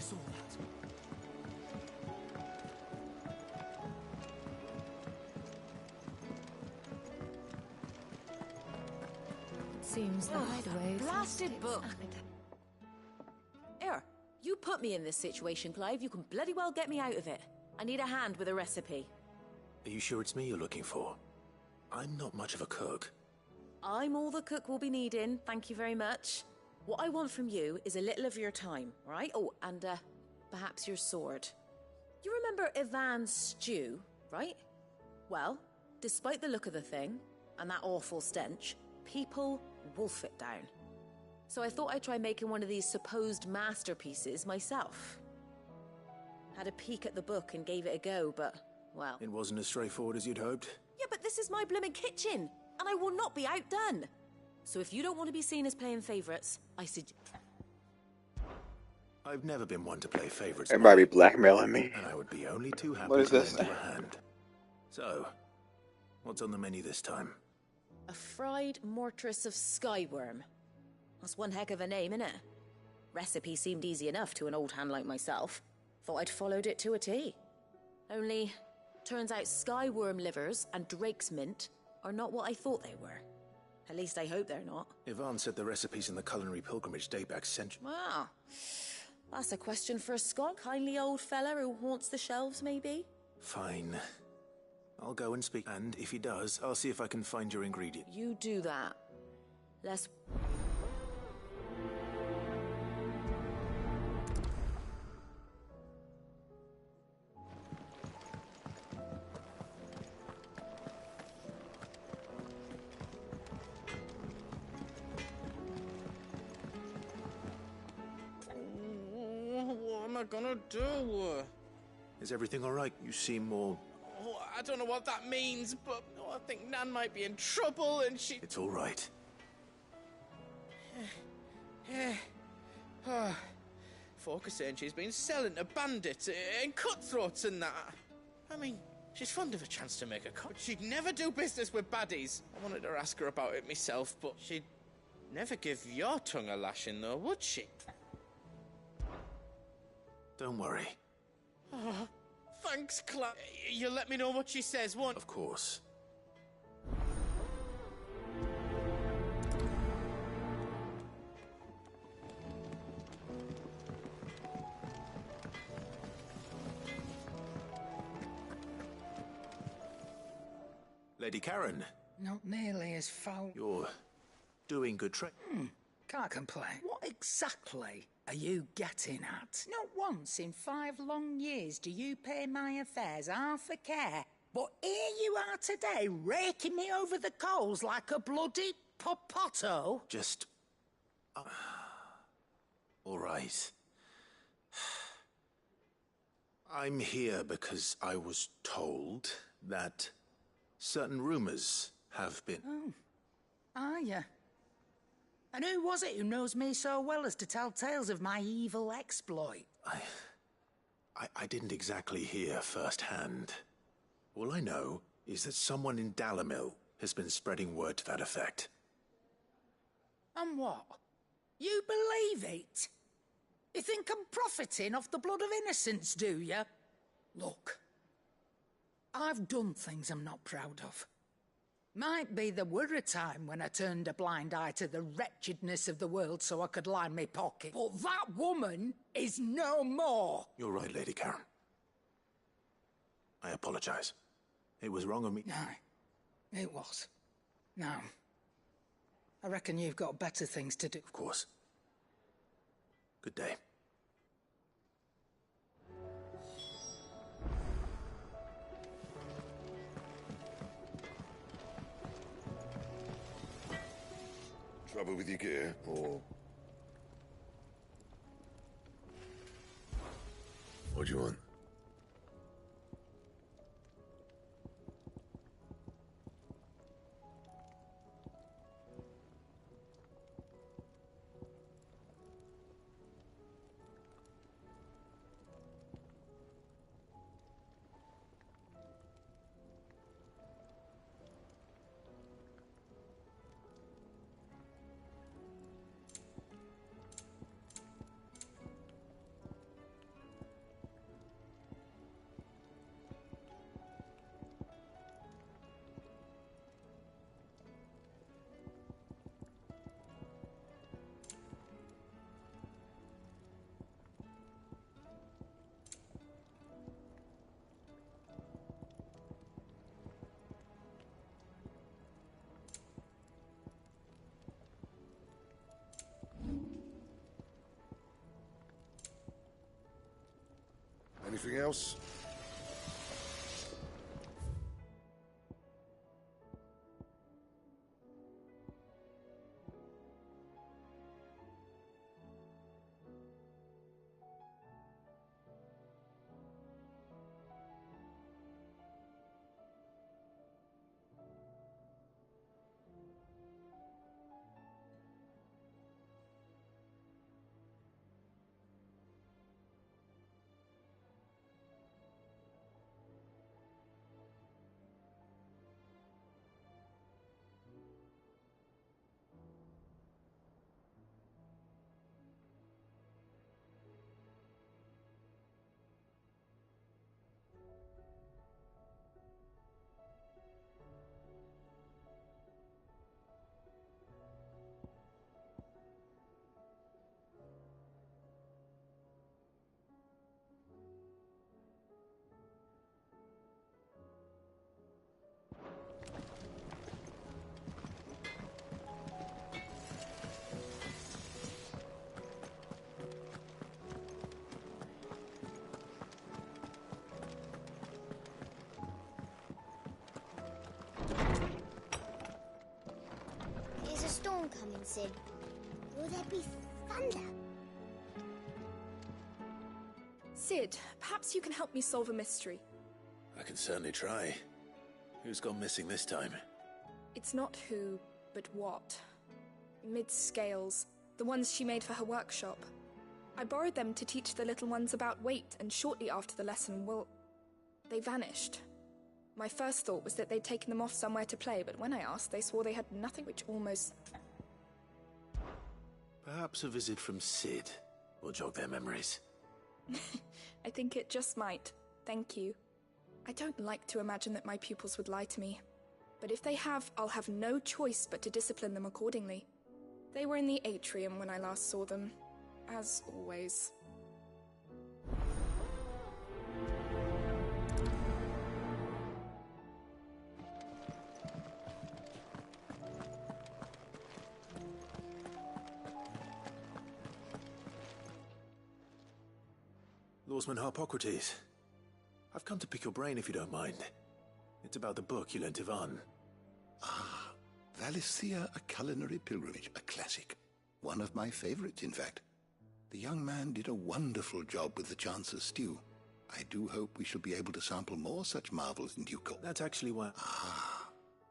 saw that. Seems the hideaway. Blasted book. Here, you put me in this situation, Clive. You can bloody well get me out of it. I need a hand with a recipe. Are you sure it's me you're looking for? I'm not much of a cook. I'm all the cook will be needing, thank you very much. What I want from you is a little of your time, right? Oh, and perhaps your sword. You remember Ivan's stew, right? Well, despite the look of the thing, and that awful stench, people wolf it down. So I thought I'd try making one of these supposed masterpieces myself. Had a peek at the book and gave it a go, but, well... It wasn't as straightforward as you'd hoped? Yeah, but this is my blimmin' kitchen, and I will not be outdone. So if you don't want to be seen as playing favourites, I suggest... I've never been one to play favourites. Everybody blackmailing me. And I would be only too happy What is to this? lend you a hand. So, what's on the menu this time? A fried mortress of skyworm. That's one heck of a name, innit? Recipe seemed easy enough to an old hand like myself. Thought I'd followed it to a T. Only, turns out skyworm livers and drake's mint are not what I thought they were. At least I hope they're not. Ivan said the recipes in the culinary pilgrimage date back centuries. Wow. That's a question for a Scot. Kindly old fella who haunts the shelves, maybe? Fine. I'll go and speak, and if he does, I'll see if I can find your ingredient. You do that. Let's... What am I gonna do? Is everything all right? You seem more... Oh, I don't know what that means, but I think Nan might be in trouble and she... It's all right. Focus saying she's been selling to bandits and cutthroats and that. I mean, she's fond of a chance to make a cut. She'd never do business with baddies. I wanted to ask her about it myself, but she'd never give your tongue a lashing, though, would she? Don't worry. Oh, thanks, Clive. You'll let me know what she says, won't you? Of course. Lady Karen. Not nearly as foul. You're doing good trade. Can't complain. What exactly are you getting at? Not once in 5 long years do you pay my affairs half a care. But here you are today, raking me over the coals like a bloody popoto. Just... all right. I'm here because I was told that certain rumors have been... Oh, are you? And who was it who knows me so well as to tell tales of my evil exploit? I didn't exactly hear firsthand. All I know is that someone in Dalamil has been spreading word to that effect. And what? You believe it? You think I'm profiting off the blood of innocents, do you? Look, I've done things I'm not proud of. Might be there were a time when I turned a blind eye to the wretchedness of the world so I could line my pocket. But that woman is no more. You're right, Lady Karen. I apologize. It was wrong of me. No, it was. Now, I reckon you've got better things to do. Of course. Good day. Trouble with your gear, or... What do you want? Anything else? There's a storm coming, Sid. Will there be thunder? Sid, perhaps you can help me solve a mystery. I can certainly try. Who's gone missing this time? It's not who, but what. Mid's scales, the ones she made for her workshop. I borrowed them to teach the little ones about weight, and shortly after the lesson, well, they vanished. My first thought was that they'd taken them off somewhere to play, but when I asked, they swore they had nothing, which almost... Perhaps a visit from Sid will jog their memories. I think it just might. Thank you. I don't like to imagine that my pupils would lie to me. But if they have, I'll have no choice but to discipline them accordingly. They were in the atrium when I last saw them, as always. Lawsman Harpocrates. I've come to pick your brain if you don't mind. It's about the book you lent Ivan. Ah, Valisthea, A Culinary Pilgrimage, a classic. One of my favorites, in fact. The young man did a wonderful job with the Chance's stew. I do hope we shall be able to sample more such marvels in due course. That's actually why... Ah,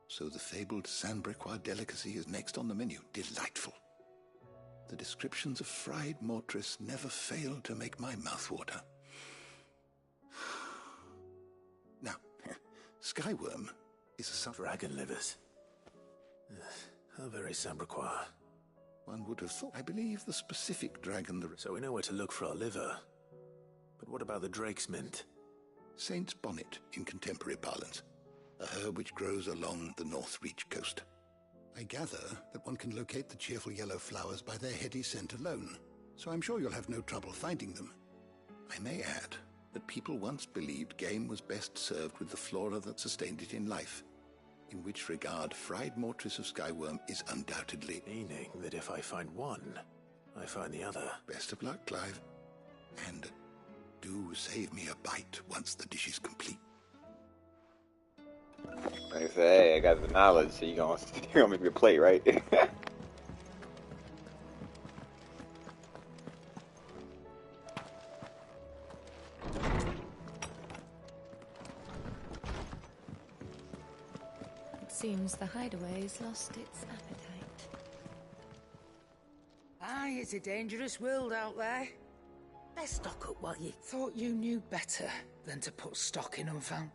so the fabled Saint-Brecois delicacy is next on the menu. Delightful. The descriptions of fried mortress never fail to make my mouth water. Now, Skyworm is a Dragon livers. How very Saint-Brecois. One would have thought. I believe the specific dragon... So we know where to look for our liver. But what about the drake's mint? Saint's bonnet, in contemporary parlance. A herb which grows along the North Reach coast. I gather that one can locate the cheerful yellow flowers by their heady scent alone, so I'm sure you'll have no trouble finding them. I may add that people once believed game was best served with the flora that sustained it in life, in which regard fried mortress of Skyworm is undoubtedly... Meaning that if I find one, I find the other. Best of luck, Clive. And do save me a bite once the dish is complete. Like I say, hey, I got the knowledge, so you gonna make me a plate, right? It seems the hideaway's lost its appetite. Aye, it's a dangerous world out there. Best stock up while you thought you knew better than to put stock in unfound.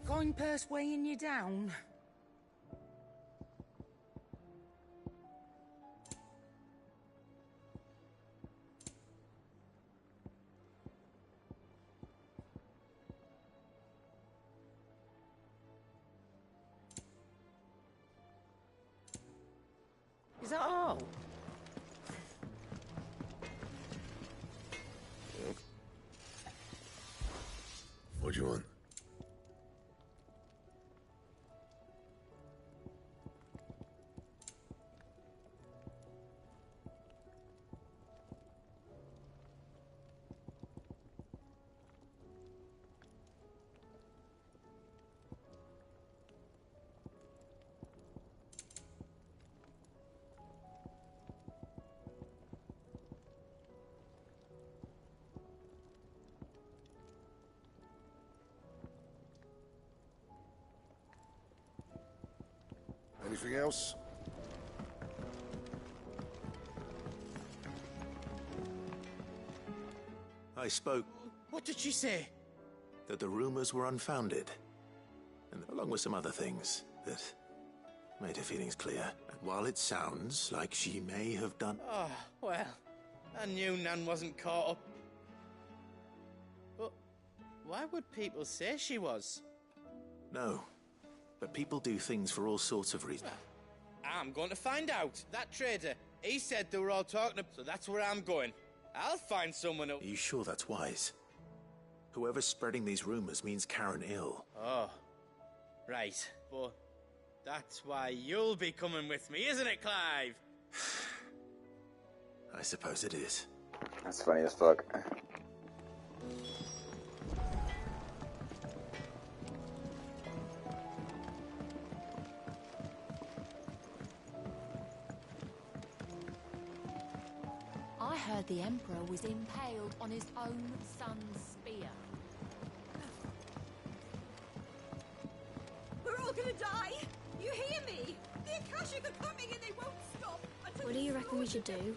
Coin purse weighing you down? Is that all? What do you want? Anything else? I spoke What did she say? that the rumors were unfounded, and along with some other things that made her feelings clear. And while it sounds like she may have done... Oh, well, I knew Nan wasn't caught up. But why would people say she was? No, but people do things for all sorts of reasons. I'm going to find out. That trader, he said they were all talking, so that's where I'm going. I'll find someone else. Are you sure that's wise? Whoever's spreading these rumors means Karen ill. Oh, right. But that's why you'll be coming with me, isn't it, Clive? I suppose it is. That's funny as fuck. I heard the Emperor was impaled on his own son's spear. We're all gonna die! You hear me? The Akashic are coming and they won't stop until... What do you reckon we should do?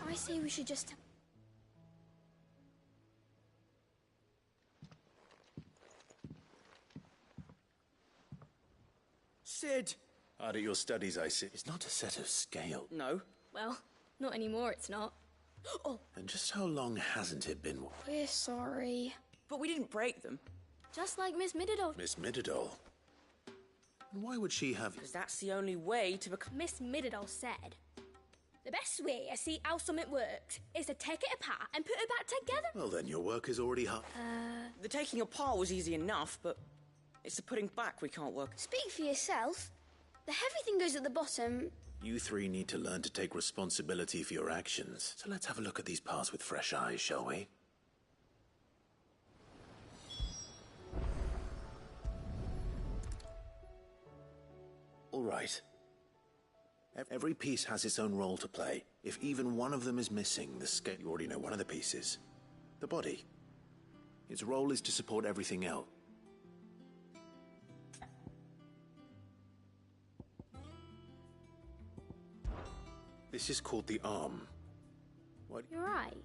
I say we should just... Sid! Hard at your studies, I see. It's not a set of scale. No. Well, not anymore, it's not. Oh, And just how long hasn't it been? we're sorry. But we didn't break them. Just like Miss Middledorf. Miss Mididol. And why would she have... Because that's the only way to become... Miss Middledorf said, the best way to see how something works is to take it apart and put it back together. Well, then your work is already hard. The taking apart was easy enough, but it's the putting back we can't work. Speak for yourself. The heavy thing goes at the bottom. You three need to learn to take responsibility for your actions. So let's have a look at these parts with fresh eyes, shall we? All right. Every piece has its own role to play. If even one of them is missing, the scale... You already know one of the pieces. The body. Its role is to support everything else. This is called the arm. What? You're right.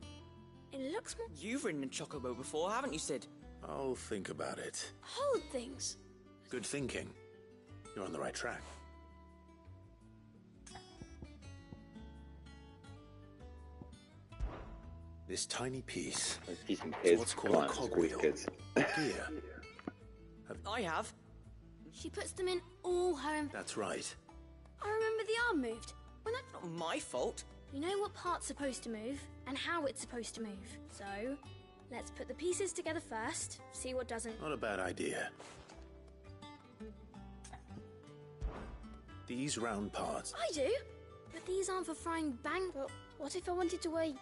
It looks more... You've ridden a chocobo before, haven't you, Sid? I'll think about it. Hold things. Good thinking. You're on the right track. This tiny piece He's some is kids. what's Come called a on, school cogwheel. kids. Gear. I have. She puts them in all her... That's right. I remember the arm moved. When I... Not my fault. You know what part's supposed to move and how it's supposed to move. So, let's put the pieces together first, see what doesn't. Not a bad idea. These round parts. I do, but these aren't for frying bang. But what if I wanted to weigh...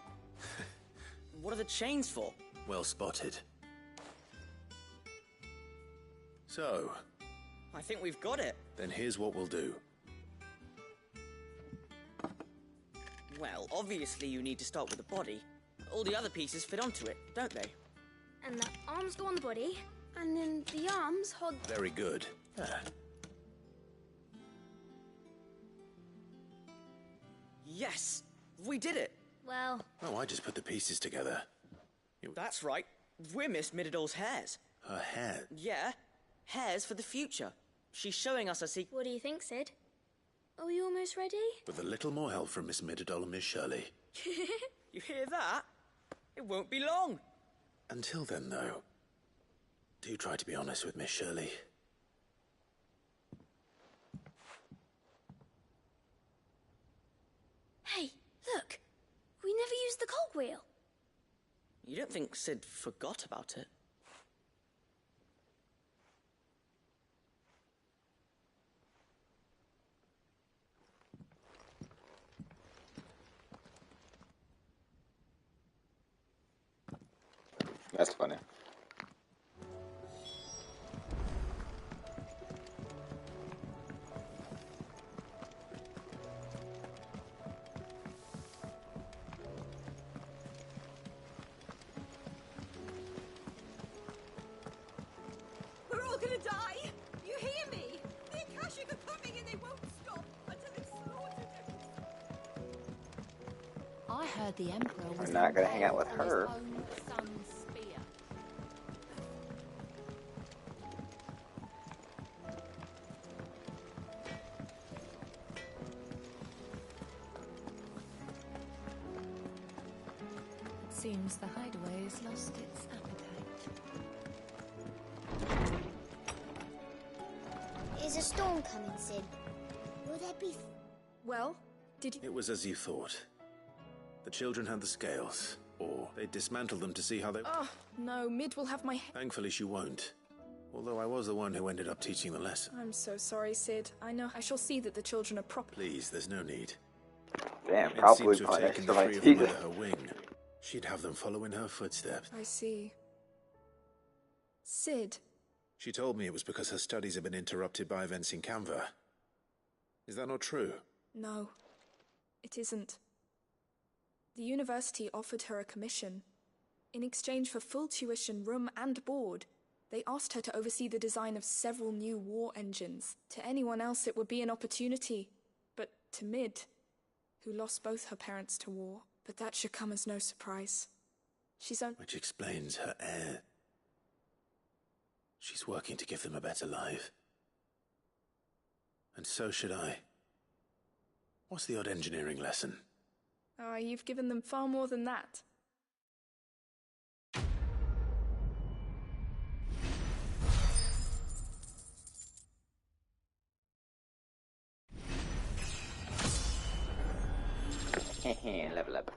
What are the chains for? Well spotted. So, I think we've got it. then here's what we'll do. Well, obviously you need to start with the body. All the other pieces fit onto it, don't they? And the arms go on the body, and then the arms hold... Very good. Yes! We did it! Well, Oh, I just put the pieces together. That's right. We're Miss Middledor's hairs. Her hair. Yeah. Hairs for the future. She's showing us a secret. what do you think, Sid? Are we almost ready? With a little more help from Miss Mididol and Miss Shirley. You hear that? It won't be long. Until then, though, do try to be honest with Miss Shirley. Hey, look! We never used the cogwheel. You don't think Sid forgot about it? That's funny. We're all gonna die! You hear me? The Akashic are coming and they won't stop heard the Emperor was I'm not gonna hang out with impaled on her. his own son's spear. It seems the hideaway has lost its appetite. Is a storm coming, Sid? Will there be... Well, did you... It was as you thought. The children had the scales, or they dismantled them to see how they... Oh, no, Mid will have my... Thankfully she won't. Although I was the one who ended up teaching the lesson. I'm so sorry, Sid. I know. I shall see that the children are proper. Please, there's no need. Damn, It probably seems to have punished taken for the my 3 of them Jesus. under her wing. She'd have them follow in her footsteps. I see. Sid. She told me it was because her studies had been interrupted by events in Canva. Is that not true? No, it isn't. The university offered her a commission. In exchange for full tuition, room and board, they asked her to oversee the design of several new war engines. To anyone else it would be an opportunity, but to Mid, who lost both her parents to war. But that should come as no surprise. Which explains her heir. She's working to give them a better life. And so should I. What's the odd engineering lesson? Ah, you've given them far more than that. Level up.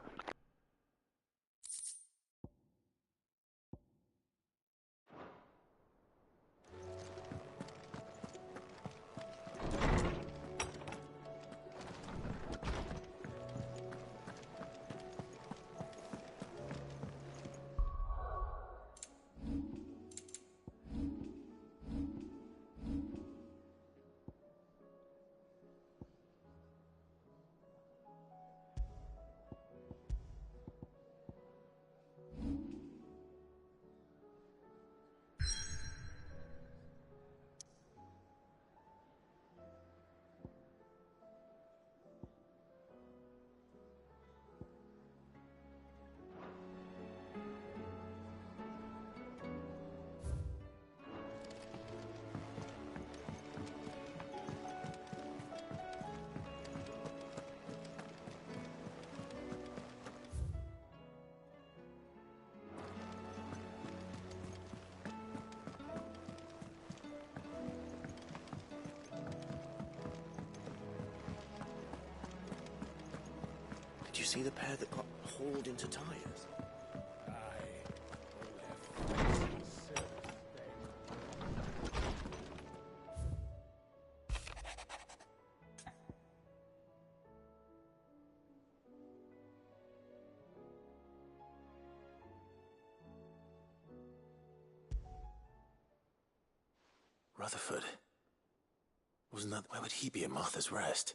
Did you see the pair that got hauled into tires? Rutherford. Wasn't that... Where would he be at Martha's Rest?